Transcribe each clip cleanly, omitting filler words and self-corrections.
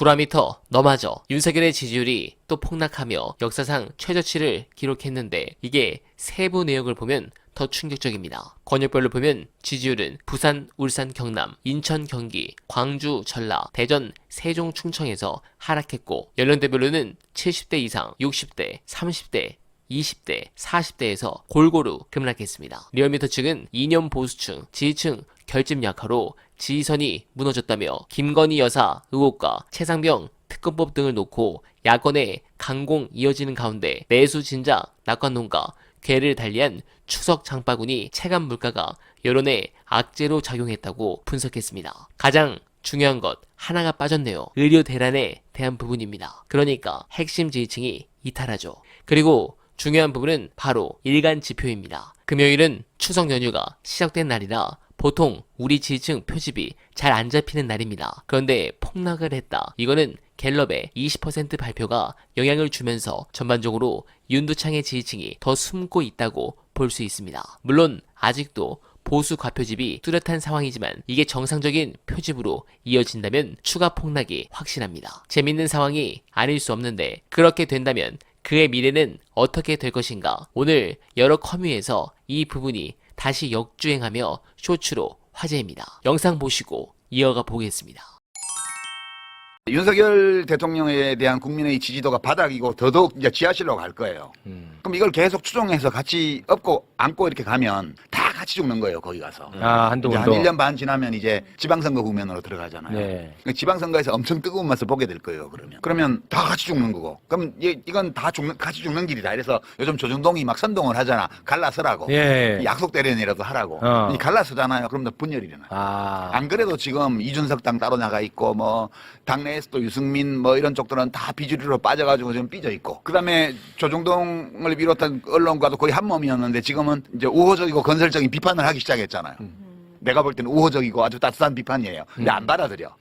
구라미터 너마저 윤석열의 지지율이 또 폭락하며 역사상 최저치를 기록했는데 이게 세부 내역을 보면 더 충격적입니다. 권역별로 보면 지지율은 부산, 울산, 경남, 인천, 경기, 광주, 전라, 대전, 세종, 충청에서 하락했고 연령대별로는 70대 이상, 60대, 30대, 20대, 40대에서 골고루 급락했습니다. 리얼미터 측은 이념 보수층, 지지층 결집 약화로 지지선이 무너졌다며 김건희 여사 의혹과 최상병 특검법 등을 놓고 야권의 강공 이어지는 가운데 내수 진작 낙관론과 괴를 달리한 추석 장바구니 체감 물가가 여론에 악재로 작용했다고 분석했습니다. 가장 중요한 것 하나가 빠졌네요. 의료 대란에 대한 부분입니다. 그러니까 핵심 지지층이 이탈하죠. 그리고 중요한 부분은 바로 일간 지표입니다. 금요일은 추석 연휴가 시작된 날이라 보통 우리 지지층 표집이 잘 안 잡히는 날입니다. 그런데 폭락을 했다. 이거는 갤럽의 20% 발표가 영향을 주면서 전반적으로 윤두창의 지지층이 더 숨고 있다고 볼 수 있습니다. 물론 아직도 보수 과표집이 뚜렷한 상황이지만 이게 정상적인 표집으로 이어진다면 추가 폭락이 확실합니다. 재밌는 상황이 아닐 수 없는데 그렇게 된다면 그의 미래는 어떻게 될 것인가? 오늘 여러 커뮤에서 이 부분이 다시 역주행하며 쇼츠로 화제입니다. 영상 보시고 이어가 보겠습니다. 윤석열 대통령에 대한 국민의 지지도가 바닥이고 더더욱 이제 지하실로 갈 거예요. 그럼 이걸 계속 추종해서 같이 업고 안고 이렇게 가면 다 같이 죽는 거예요. 거기 가서. 한동훈도. 한 1년 반 지나면 이제 지방선거 국면으로 들어가잖아요. 네. 그러니까 지방선거에서 엄청 뜨거운 맛을 보게 될 거예요. 그러면 다 같이 죽는 거고. 그럼 이건 다 같이 죽는 길이다. 이래서 요즘 조중동이 막 선동을 하잖아. 갈라서라고. 예. 약속 대련이라도 하라고. 이 갈라서잖아요. 그럼 또 분열이 일어나요. 안 그래도 지금 이준석 당 따로 나가 있고 뭐 당내에서도 유승민 뭐 이런 쪽들은 다 비주류로 빠져가지고 지금 삐져 있고. 그다음에 조중동을 비롯한 언론과도 거의 한 몸이었는데 지금은 이제 우호적이고 건설적인 비판을 하기 시작했잖아요. 내가 볼 때는 우호적이고 아주 따뜻한 비판이에요. 근데 안 받아들여.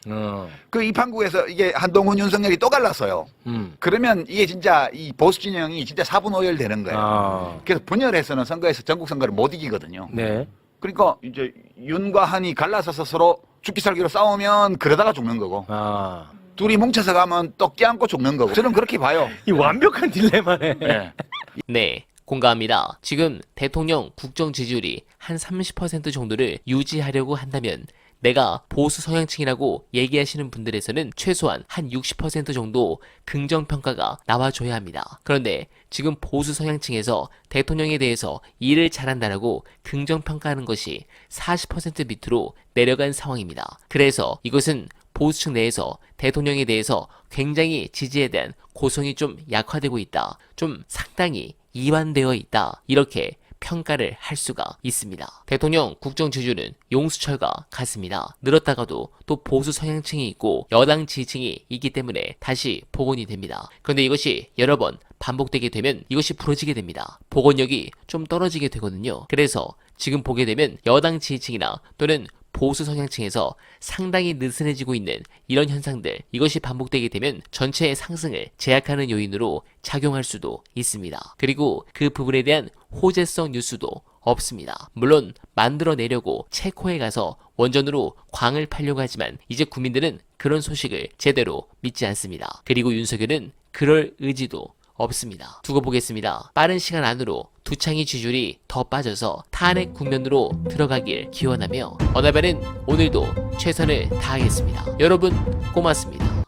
그 이 판국에서 이게 한동훈, 윤석열이 또 갈랐어요. 그러면 이게 진짜 이 보수 진영이 진짜 사분오열 되는 거예요. 그래서 분열해서는 선거에서 전국 선거를 못 이기거든요. 네. 그러니까 이제 윤과 한이 갈라서서 서로 죽기 살기로 싸우면 그러다가 죽는 거고. 둘이 뭉쳐서 가면 또 껴안고 죽는 거고. 저는 그렇게 봐요. 이 완벽한 딜레마네. 네. 네, 공감합니다. 지금 대통령 국정 지지율이 한 30% 정도를 유지하려고 한다면 내가 보수 성향층이라고 얘기하시는 분들에서는 최소한 한 60% 정도 긍정평가가 나와줘야 합니다. 그런데 지금 보수 성향층에서 대통령에 대해서 일을 잘한다라고 긍정평가하는 것이 40% 밑으로 내려간 상황입니다. 그래서 이것은 보수층 내에서 대통령에 대해서 굉장히 지지에 대한 고성이 좀 약화되고 있다. 좀 상당히 이완되어 있다. 이렇게 평가를 할 수가 있습니다. 대통령 국정 지지율은 용수철과 같습니다. 늘었다가도 또 보수 성향층이 있고 여당 지지층이 있기 때문에 다시 복원이 됩니다. 그런데 이것이 여러 번 반복되게 되면 이것이 부러지게 됩니다. 복원력이 좀 떨어지게 되거든요. 그래서 지금 보게 되면 여당 지지층이나 또는 보수 성향층에서 상당히 느슨해지고 있는 이런 현상들, 이것이 반복되게 되면 전체의 상승을 제약하는 요인으로 작용할 수도 있습니다. 그리고 그 부분에 대한 호재성 뉴스도 없습니다. 물론 만들어내려고 체코에 가서 원전으로 광을 팔려고 하지만 이제 국민들은 그런 소식을 제대로 믿지 않습니다. 그리고 윤석열은 그럴 의지도 없습니다. 두고 보겠습니다. 빠른 시간 안으로 두창의 지지율이 더 빠져서 탄핵 국면으로 들어가길 기원하며 어나벨은 오늘도 최선을 다하겠습니다. 여러분 고맙습니다.